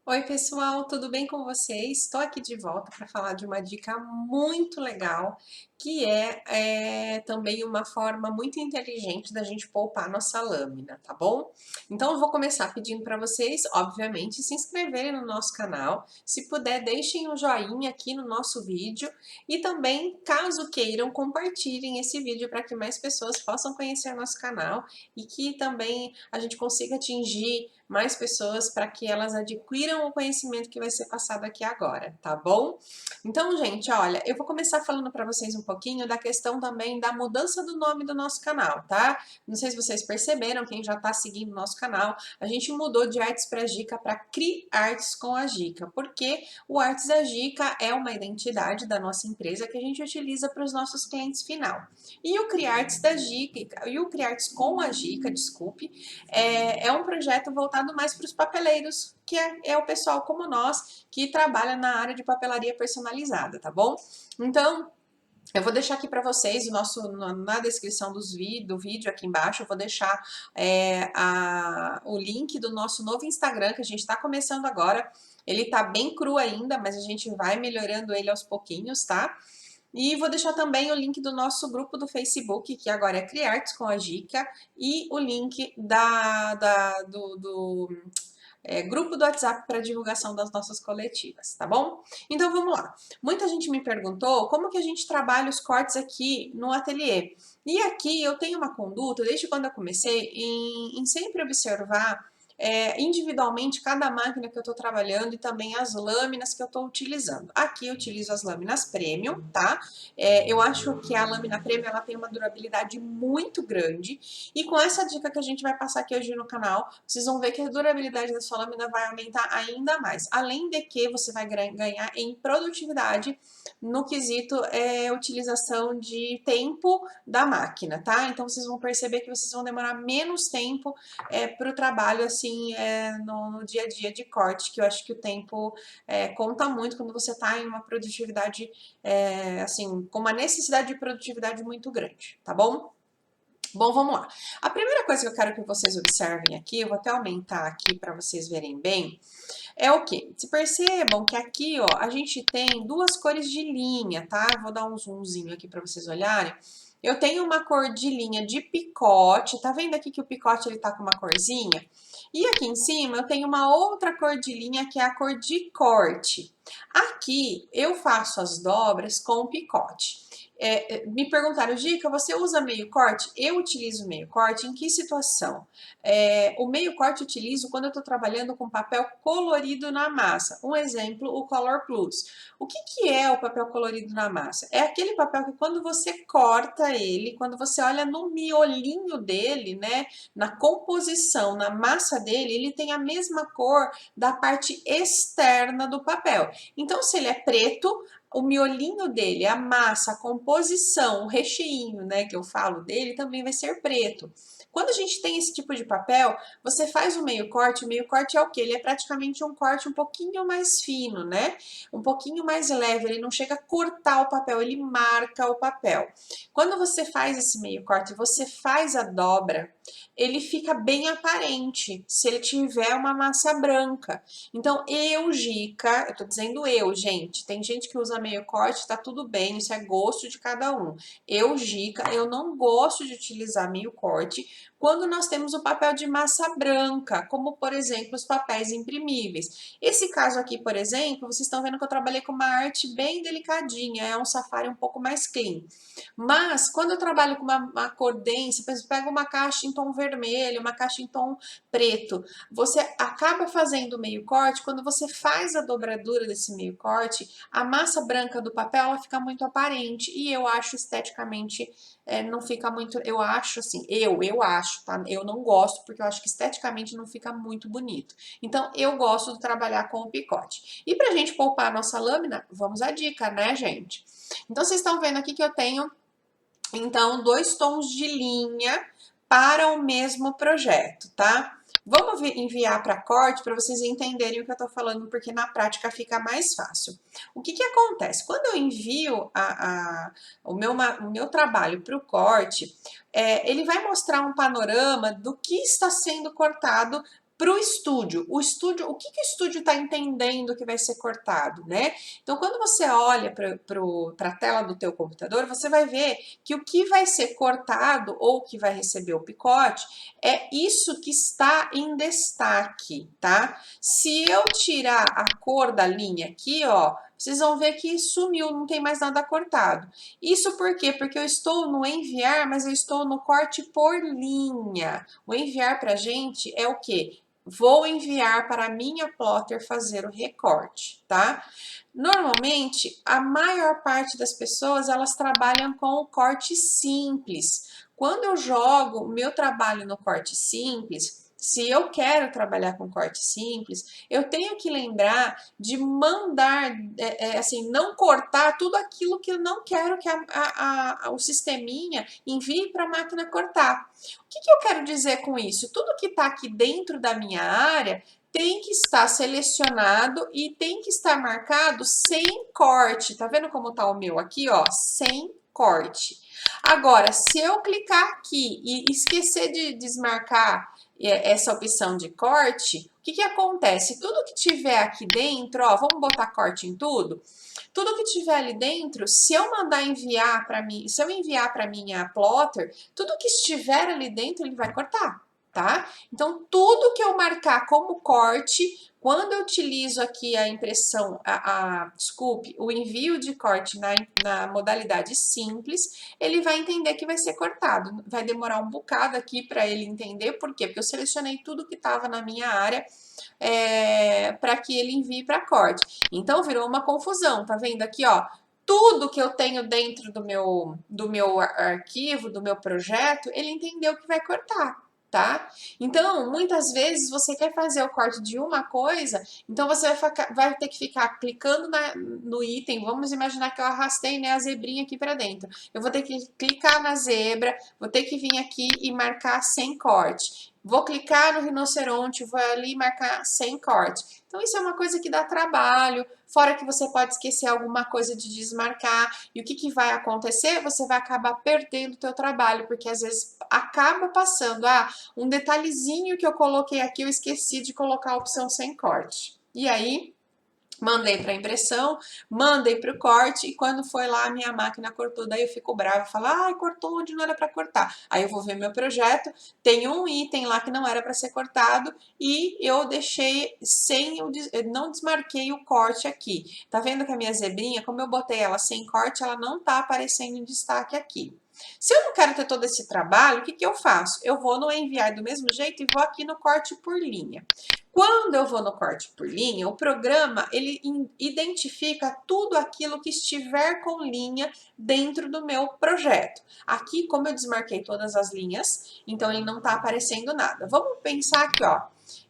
Oi, pessoal, tudo bem com vocês? Estou aqui de volta para falar de uma dica muito legal, que é também uma forma muito inteligente da gente poupar nossa lâmina, tá bom? Então, eu vou começar pedindo para vocês, obviamente, se inscreverem no nosso canal. Se puder, deixem um joinha aqui no nosso vídeo e também, caso queiram, compartilhem esse vídeo para que mais pessoas possam conhecer nosso canal e que também a gente consiga atingir mais pessoas para que elas adquiram o conhecimento que vai ser passado aqui agora, tá bom? Então, gente, olha, eu vou começar falando para vocês um pouquinho da questão também da mudança do nome do nosso canal, tá? Não sei se vocês perceberam, quem já está seguindo o nosso canal, a gente mudou de Artes para Gica para Cri Artes com a Gica, porque o Artes da Gica é uma identidade da nossa empresa que a gente utiliza para os nossos clientes final. E o Cri Artes da Gica, e o Cri Artes com a Gica, desculpe, é um projeto voltado mais para os papeleiros, que é o pessoal como nós, que trabalha na área de papelaria personalizada, tá bom? Então, eu vou deixar aqui para vocês na descrição do vídeo aqui embaixo, eu vou deixar o link do nosso novo Instagram, que a gente está começando agora. Ele tá bem cru ainda, mas a gente vai melhorando ele aos pouquinhos, tá? E vou deixar também o link do nosso grupo do Facebook, que agora é Criartes com a Gica, e o link do grupo do WhatsApp para divulgação das nossas coletivas, tá bom? Então vamos lá. Muita gente me perguntou como que a gente trabalha os cortes aqui no ateliê. E aqui eu tenho uma conduta, desde quando eu comecei, em sempre observar individualmente cada máquina que eu estou trabalhando e também as lâminas que eu estou utilizando. Aqui eu utilizo as lâminas Premium, tá? Eu acho que a lâmina Premium ela tem uma durabilidade muito grande e com essa dica que a gente vai passar aqui hoje no canal, vocês vão ver que a durabilidade da sua lâmina vai aumentar ainda mais. Além de que você vai ganhar em produtividade no quesito utilização de tempo da máquina, tá? Então vocês vão perceber que vocês vão demorar menos tempo para o trabalho assim no dia a dia de corte, que eu acho que o tempo conta muito quando você está em uma produtividade assim, com uma necessidade de produtividade muito grande, tá bom? Bom, vamos lá. A primeira coisa que eu quero que vocês observem aqui, eu vou até aumentar aqui para vocês verem bem, é o quê? Se percebam que aqui, ó, a gente tem duas cores de linha, tá? Vou dar um zoomzinho aqui para vocês olharem. Eu tenho uma cor de linha de picote, tá vendo aqui que o picote ele tá com uma corzinha? E aqui em cima eu tenho uma outra cor de linha que é a cor de corte. Aqui eu faço as dobras com o picote. Me perguntaram, Gica, você usa meio corte? Eu utilizo meio corte em que situação? O meio corte eu utilizo quando eu estou trabalhando com papel colorido na massa. Um exemplo, o Color Plus. O que é o papel colorido na massa? É aquele papel que quando você corta ele, quando você olha no miolinho dele, né, na composição, na massa dele, ele tem a mesma cor da parte externa do papel. Então, se ele é preto, o miolinho dele, a massa, a composição, o recheinho, né, que eu falo dele, também vai ser preto. Quando a gente tem esse tipo de papel, você faz o meio corte é o quê? Ele é praticamente um corte um pouquinho mais fino, né? Um pouquinho mais leve, ele não chega a cortar o papel, ele marca o papel. Quando você faz esse meio corte, você faz a dobra, ele fica bem aparente se ele tiver uma massa branca. Então, Gica, eu tô dizendo eu, gente, tem gente que usa meio corte, tá tudo bem, isso é gosto de cada um. Gica, eu não gosto de utilizar meio corte quando nós temos o papel de massa branca, como, por exemplo, os papéis imprimíveis. Esse caso aqui, por exemplo, vocês estão vendo que eu trabalhei com uma arte bem delicadinha, é um safari um pouco mais clean. Mas, quando eu trabalho com uma cor densa, por exemplo, pega uma caixa em tom vermelho, uma caixa em tom preto, você acaba fazendo o meio corte, quando você faz a dobradura desse meio corte, a massa branca do papel ela fica muito aparente e eu acho esteticamente não fica muito, eu acho assim, eu acho, tá? Eu não gosto porque eu acho que esteticamente não fica muito bonito. Então eu gosto de trabalhar com o picote. E pra gente poupar a nossa lâmina, vamos à dica, né, gente? Então vocês estão vendo aqui que eu tenho então dois tons de linha para o mesmo projeto, tá? Vamos enviar para corte para vocês entenderem o que eu tô falando, porque na prática fica mais fácil. O que que acontece? Quando eu envio o meu trabalho para o corte, ele vai mostrar um panorama do que está sendo cortado para o estúdio. O que o estúdio está entendendo que vai ser cortado, né? Então, quando você olha para a tela do teu computador, você vai ver que o que vai ser cortado ou que vai receber o picote é isso que está em destaque, tá? Se eu tirar a cor da linha aqui, ó, vocês vão ver que sumiu, não tem mais nada cortado. Isso por quê? Porque eu estou no enviar, mas eu estou no corte por linha. O enviar para a gente é o quê? Vou enviar para a minha plotter fazer o recorte, tá? Normalmente, a maior parte das pessoas, elas trabalham com o corte simples. Quando eu jogo o meu trabalho no corte simples, se eu quero trabalhar com corte simples, eu tenho que lembrar de mandar, assim, não cortar tudo aquilo que eu não quero que o sisteminha envie para a máquina cortar. O que eu quero dizer com isso? Tudo que está aqui dentro da minha área tem que estar selecionado e tem que estar marcado sem corte. Tá vendo como tá o meu aqui, ó? Sem corte. Agora, se eu clicar aqui e esquecer de desmarcar essa opção de corte, o que acontece? Tudo que tiver aqui dentro, ó, vamos botar corte em tudo? Tudo que tiver ali dentro, se eu mandar enviar para mim, se eu enviar para minha plotter, tudo que estiver ali dentro, ele vai cortar, tá? Então, tudo que eu marcar como corte, quando eu utilizo aqui a impressão, desculpe, o envio de corte na modalidade simples, ele vai entender que vai ser cortado. Vai demorar um bocado aqui para ele entender, por quê? Porque eu selecionei tudo que estava na minha área para que ele envie para corte. Então, virou uma confusão, tá vendo aqui, ó? Tudo que eu tenho dentro do meu arquivo, do meu projeto, ele entendeu que vai cortar. Tá? Então, muitas vezes você quer fazer o corte de uma coisa, então você vai ter que ficar clicando no item. Vamos imaginar que eu arrastei, né, a zebrinha aqui para dentro. Eu vou ter que clicar na zebra, vou ter que vir aqui e marcar sem corte. Vou clicar no rinoceronte, vou ali marcar sem corte. Então, isso é uma coisa que dá trabalho, fora que você pode esquecer alguma coisa de desmarcar. E o que vai acontecer? Você vai acabar perdendo o teu trabalho, porque às vezes acaba passando, um detalhezinho que eu coloquei aqui, eu esqueci de colocar a opção sem corte. E aí, mandei para impressão, mandei para o corte e quando foi lá a minha máquina cortou, daí eu fico brava, falo, ai, cortou onde não era para cortar. Aí eu vou ver meu projeto, tem um item lá que não era para ser cortado e eu deixei não desmarquei o corte aqui. Tá vendo que a minha zebrinha, como eu botei ela sem corte, ela não tá aparecendo em destaque aqui. Se eu não quero ter todo esse trabalho, o que eu faço? Eu vou no enviar do mesmo jeito e vou aqui no corte por linha. Quando eu vou no corte por linha, o programa ele identifica tudo aquilo que estiver com linha dentro do meu projeto. Aqui, como eu desmarquei todas as linhas, então ele não está aparecendo nada. Vamos pensar aqui, ó.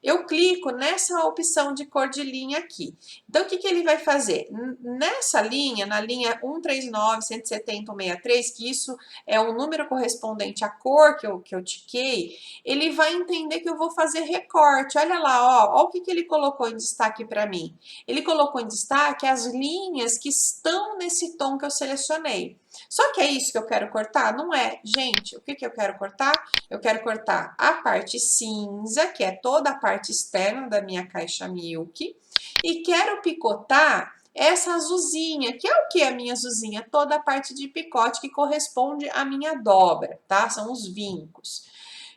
Eu clico nessa opção de cor de linha aqui. Então, o que ele vai fazer? Nessa linha, na linha 139, 170, 163, que isso é o número correspondente à cor que eu tiquei, ele vai entender que eu vou fazer recorte. Olha lá, ó o que ele colocou em destaque para mim. Ele colocou em destaque as linhas que estão nesse tom que eu selecionei. Só que é isso que eu quero cortar? Não é. Gente, o que eu quero cortar? Eu quero cortar a parte cinza, que é toda a parte externa da minha caixa Milk, e quero picotar essa azulzinha, que é o que a minha azulzinha? Toda a parte de picote que corresponde à minha dobra, tá? São os vincos.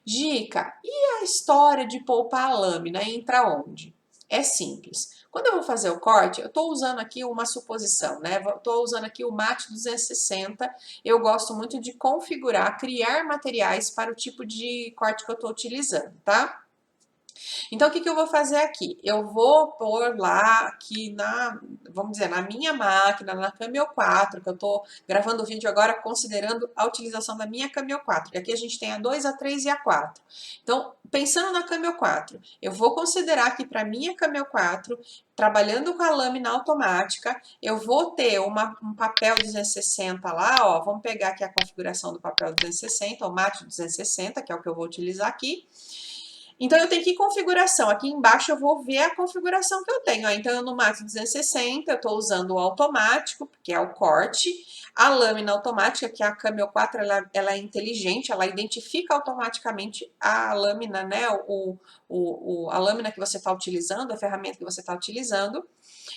Dica, e a história de poupar a lâmina entra onde? É simples. Quando eu vou fazer o corte, eu estou usando aqui uma suposição, né? Estou usando aqui o MAT 260. Eu gosto muito de configurar, criar materiais para o tipo de corte que eu estou utilizando, tá? Então, o que eu vou fazer aqui? Eu vou pôr lá aqui vamos dizer, na minha máquina, na Cameo 4, que eu tô gravando o vídeo agora considerando a utilização da minha Cameo 4, que aqui a gente tem a 2, a 3 e a 4. Então, pensando na Cameo 4, eu vou considerar que para minha Cameo 4, trabalhando com a lâmina automática, eu vou ter um papel 260 lá, ó, vamos pegar aqui a configuração do papel 260, o MAT 260, que é o que eu vou utilizar aqui. Então, eu tenho que ir em configuração. Aqui embaixo eu vou ver a configuração que eu tenho. Ó. Então, eu no Max 260, eu estou usando o automático, que é o corte. A lâmina automática, que é a Cameo 4, ela é inteligente, ela identifica automaticamente a lâmina, né? A lâmina que você está utilizando, a ferramenta que você está utilizando.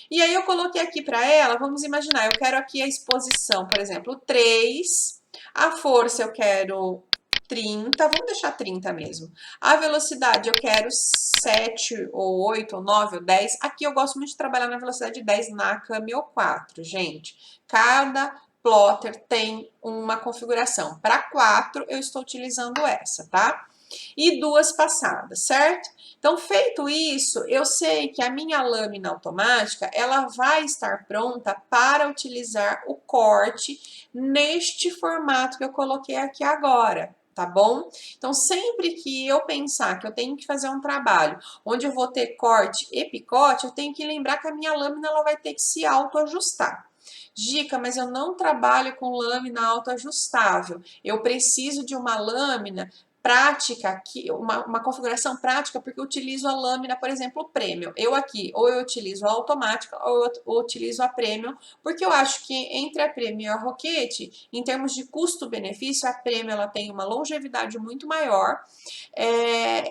E aí eu coloquei aqui para ela, vamos imaginar, eu quero aqui a exposição, por exemplo, 3, a força eu quero 30, vamos deixar 30 mesmo. A velocidade eu quero 7, ou 8, ou 9, ou 10. Aqui eu gosto muito de trabalhar na velocidade 10 na Cameo 4, gente. Cada plotter tem uma configuração. Para 4, eu estou utilizando essa, tá? E 2 passadas, certo? Então, feito isso, eu sei que a minha lâmina automática, ela vai estar pronta para utilizar o corte neste formato que eu coloquei aqui agora, tá bom? Então, sempre que eu pensar que eu tenho que fazer um trabalho onde eu vou ter corte e picote, eu tenho que lembrar que a minha lâmina ela vai ter que se autoajustar. Gica, mas eu não trabalho com lâmina autoajustável. Eu preciso de uma lâmina prática aqui, uma configuração prática, porque eu utilizo a lâmina, por exemplo, Premium. Eu aqui, ou eu utilizo a automática, ou eu utilizo a Premium, porque eu acho que entre a Premium e a Roquette, em termos de custo-benefício, a Premium ela tem uma longevidade muito maior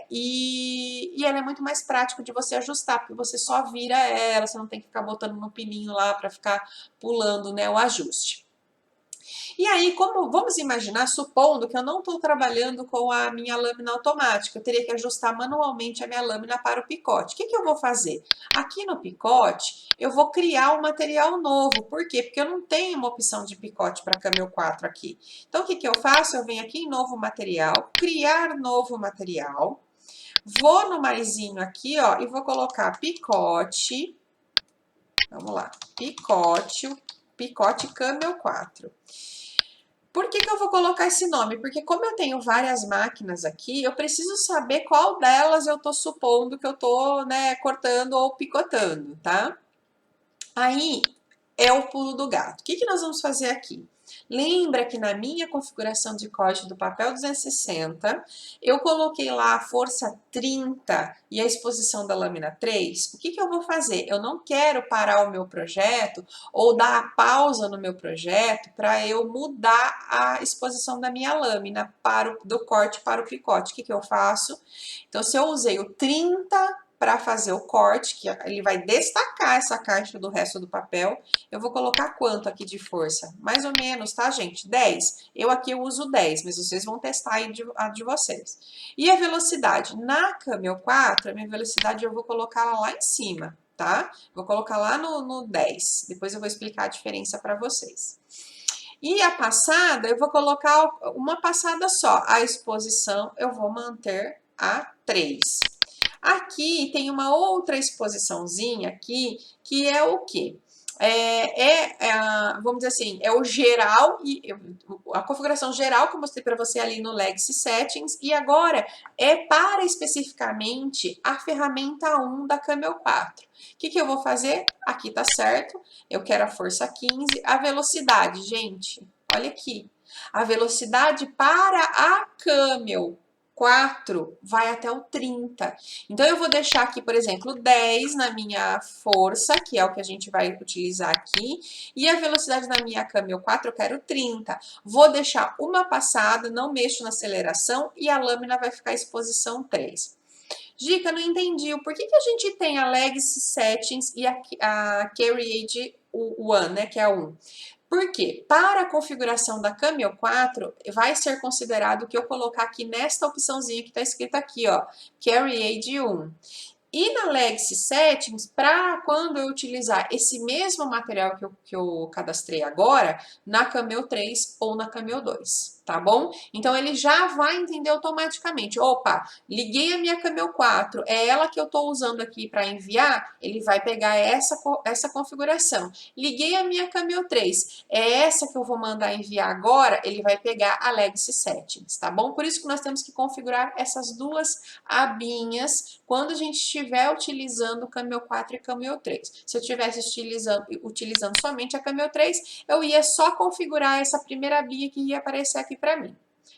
e ela é muito mais prática de você ajustar, porque você só vira ela, você não tem que ficar botando no pininho lá para ficar pulando, né, o ajuste. E aí, como vamos imaginar, supondo que eu não estou trabalhando com a minha lâmina automática, eu teria que ajustar manualmente a minha lâmina para o picote. O que eu vou fazer? Aqui no picote, eu vou criar um material novo. Por quê? Porque eu não tenho uma opção de picote para Cameo 4 aqui. Então, o que eu faço? Eu venho aqui em novo material, criar novo material, vou no maisinho aqui, ó, e vou colocar picote. Vamos lá, picote Cameo 4. Por que eu vou colocar esse nome? Porque como eu tenho várias máquinas aqui, eu preciso saber qual delas eu estou supondo que eu estou, né, cortando ou picotando, tá? Aí é o pulo do gato. O que nós vamos fazer aqui? Lembra que na minha configuração de código do papel 260, eu coloquei lá a força 30 e a exposição da lâmina 3? O que eu vou fazer? Eu não quero parar o meu projeto ou dar a pausa no meu projeto para eu mudar a exposição da minha lâmina do corte para o picote. O que eu faço? Então, se eu usei o 30 para fazer o corte, que ele vai destacar essa caixa do resto do papel, eu vou colocar quanto aqui de força? Mais ou menos, tá, gente? 10. Eu aqui eu uso 10, mas vocês vão testar aí a de vocês. E a velocidade? Na Cameo 4, a minha velocidade eu vou colocar lá em cima, tá? Vou colocar lá no 10. Depois eu vou explicar a diferença para vocês. E a passada, eu vou colocar uma passada só. A exposição eu vou manter a 3. Aqui tem uma outra exposiçãozinha aqui, que é o quê? Vamos dizer assim, é o geral, a configuração geral que eu mostrei para você ali no Legacy Settings, e agora é para especificamente a ferramenta 1 da Cameo 4. O que eu vou fazer? Aqui tá certo, eu quero a força 15, a velocidade, gente, olha aqui, a velocidade para a Cameo 4 vai até o 30. Então, eu vou deixar aqui, por exemplo, 10 na minha força, que é o que a gente vai utilizar aqui, e a velocidade na minha Cameo 4 eu quero 30. Vou deixar uma passada, não mexo na aceleração, e a lâmina vai ficar exposição 3. Gica, não entendi. Por que a gente tem a Legacy Settings e a Carry Age 1, né, que é a 1? Por quê? Para a configuração da Cameo 4, vai ser considerado que eu colocar aqui nesta opçãozinha que está escrita aqui, ó, Carry Age 1. E na Legacy Settings, para quando eu utilizar esse mesmo material que eu cadastrei agora, na Cameo 3 ou na Cameo 2, tá bom? Então, ele já vai entender automaticamente. Opa, liguei a minha Cameo 4, é ela que eu estou usando aqui para enviar, ele vai pegar essa configuração. Liguei a minha Cameo 3, é essa que eu vou mandar enviar agora, ele vai pegar a Legacy Settings, tá bom? Por isso que nós temos que configurar essas duas abinhas quando a gente estiver utilizando o Cameo 4 e Cameo 3. Se eu estivesse utilizando somente a Cameo 3, eu ia só configurar essa primeira abinha que ia aparecer aqui para mim.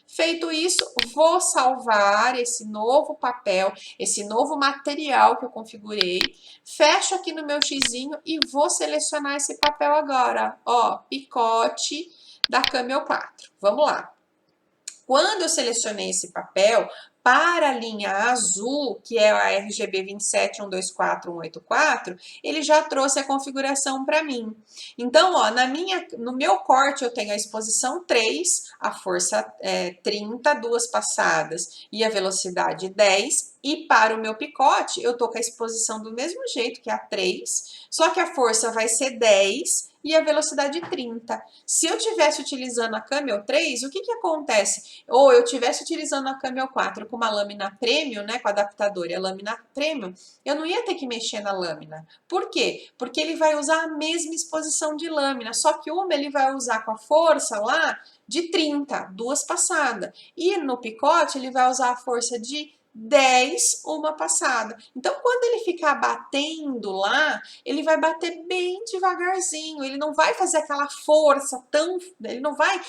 Feito isso, vou salvar esse novo papel, esse novo material que eu configurei, fecho aqui no meu xizinho e vou selecionar esse papel agora, ó, picote da Camel 4. Vamos lá. Quando eu selecionei esse papel, para a linha azul, que é a RGB 27124.184, ele já trouxe a configuração para mim. Então, ó, no meu corte eu tenho a exposição 3, a força 30, duas passadas e a velocidade 10. E para o meu picote, eu tô com a exposição do mesmo jeito, que é a 3, só que a força vai ser 10 e a velocidade 30. Se eu tivesse utilizando a Camel 3, o que que acontece? Ou eu tivesse utilizando a Camel 4 com uma lâmina premium, né, com adaptador e a lâmina premium, eu não ia ter que mexer na lâmina. Por quê? Porque ele vai usar a mesma exposição de lâmina, só que uma ele vai usar com a força lá de 30, duas passadas. E no picote ele vai usar a força de 10, uma passada. Então, quando ele ficar batendo lá, ele vai bater bem devagarzinho, ele não vai fazer aquela força tão, ele não vai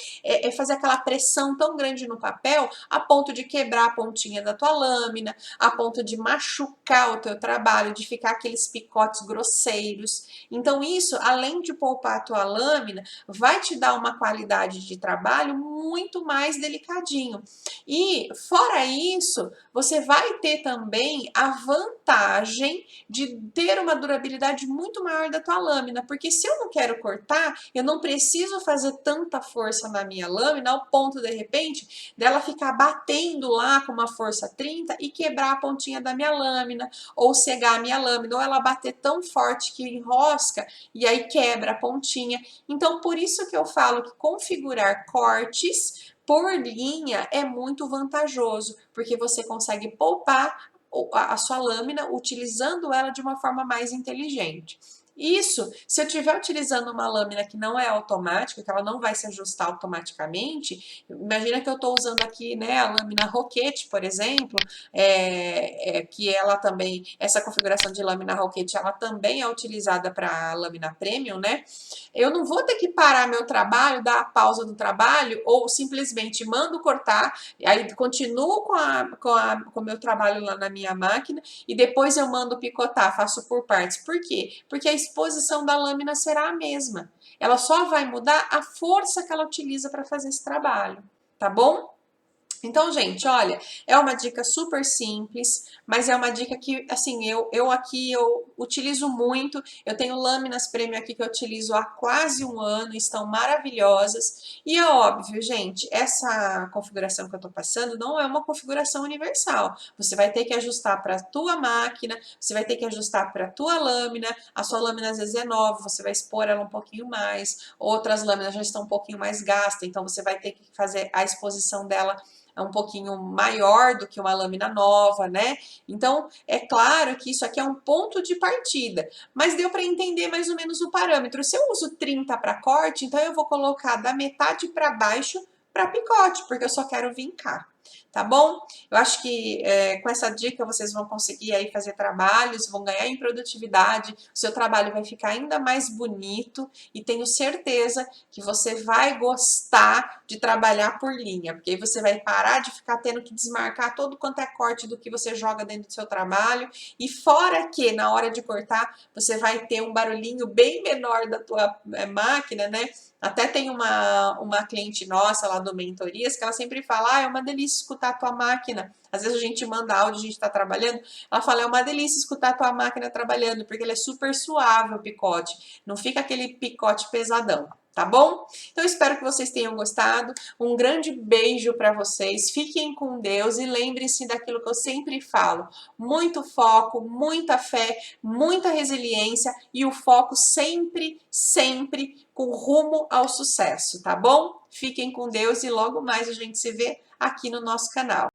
fazer aquela pressão tão grande no papel a ponto de quebrar a pontinha da tua lâmina, a ponto de machucar o teu trabalho, de ficar aqueles picotes grosseiros. Então, isso, além de poupar a tua lâmina, vai te dar uma qualidade de trabalho muito mais delicadinho. E, fora isso, você vai ter também a vantagem de ter uma durabilidade muito maior da tua lâmina, porque se eu não quero cortar, eu não preciso fazer tanta força na minha lâmina ao ponto, de repente, dela ficar batendo lá com uma força 30 e quebrar a pontinha da minha lâmina, ou cegar a minha lâmina, ou ela bater tão forte que enrosca e aí quebra a pontinha. Então, por isso que eu falo que configurar cortes por linha é muito vantajoso, porque você consegue poupar a sua lâmina utilizando ela de uma forma mais inteligente. Isso, se eu estiver utilizando uma lâmina que não é automática, que ela não vai se ajustar automaticamente, imagina que eu estou usando aqui, né, a lâmina Roquette, por exemplo, que ela também, essa configuração de lâmina Roquette, ela também é utilizada para lâmina Premium, né? Eu não vou ter que parar meu trabalho, dar a pausa do trabalho, ou simplesmente mando cortar, aí continuo com o meu trabalho lá na minha máquina, e depois eu mando picotar, faço por partes. Por quê? Porque a exposição da lâmina será a mesma. Ela só vai mudar a força que ela utiliza para fazer esse trabalho, tá bom? Então, gente, olha, é uma dica super simples, mas é uma dica que, assim, eu utilizo muito. Eu tenho lâminas premium aqui que eu utilizo há quase um ano, estão maravilhosas. E é óbvio, gente, essa configuração que eu tô passando não é uma configuração universal. Você vai ter que ajustar para a tua máquina, você vai ter que ajustar para a tua lâmina. A sua lâmina às vezes é nova, você vai expor ela um pouquinho mais. Outras lâminas já estão um pouquinho mais gastas, então você vai ter que fazer a exposição dela um pouquinho maior do que uma lâmina nova, né? Então, é claro que isso aqui é um ponto de partida, mas deu para entender mais ou menos o parâmetro. Se eu uso 30 para corte, então eu vou colocar da metade para baixo para picote, porque eu só quero vincar. Tá bom? Eu acho que com essa dica vocês vão conseguir aí fazer trabalhos, vão ganhar em produtividade, o seu trabalho vai ficar ainda mais bonito e tenho certeza que você vai gostar de trabalhar por linha, porque aí você vai parar de ficar tendo que desmarcar todo quanto é corte do que você joga dentro do seu trabalho e fora que na hora de cortar você vai ter um barulhinho bem menor da tua máquina, né? Até tem uma cliente nossa lá do Mentorias que ela sempre fala, é uma delícia escutar a tua máquina. Às vezes a gente manda áudio, a gente está trabalhando, ela fala, é uma delícia escutar a tua máquina trabalhando, porque ele é super suave o picote, não fica aquele picote pesadão. Tá bom? Então, espero que vocês tenham gostado. Um grande beijo para vocês. Fiquem com Deus e lembrem-se daquilo que eu sempre falo. Muito foco, muita fé, muita resiliência e o foco sempre, sempre com rumo ao sucesso, tá bom? Fiquem com Deus e logo mais a gente se vê aqui no nosso canal.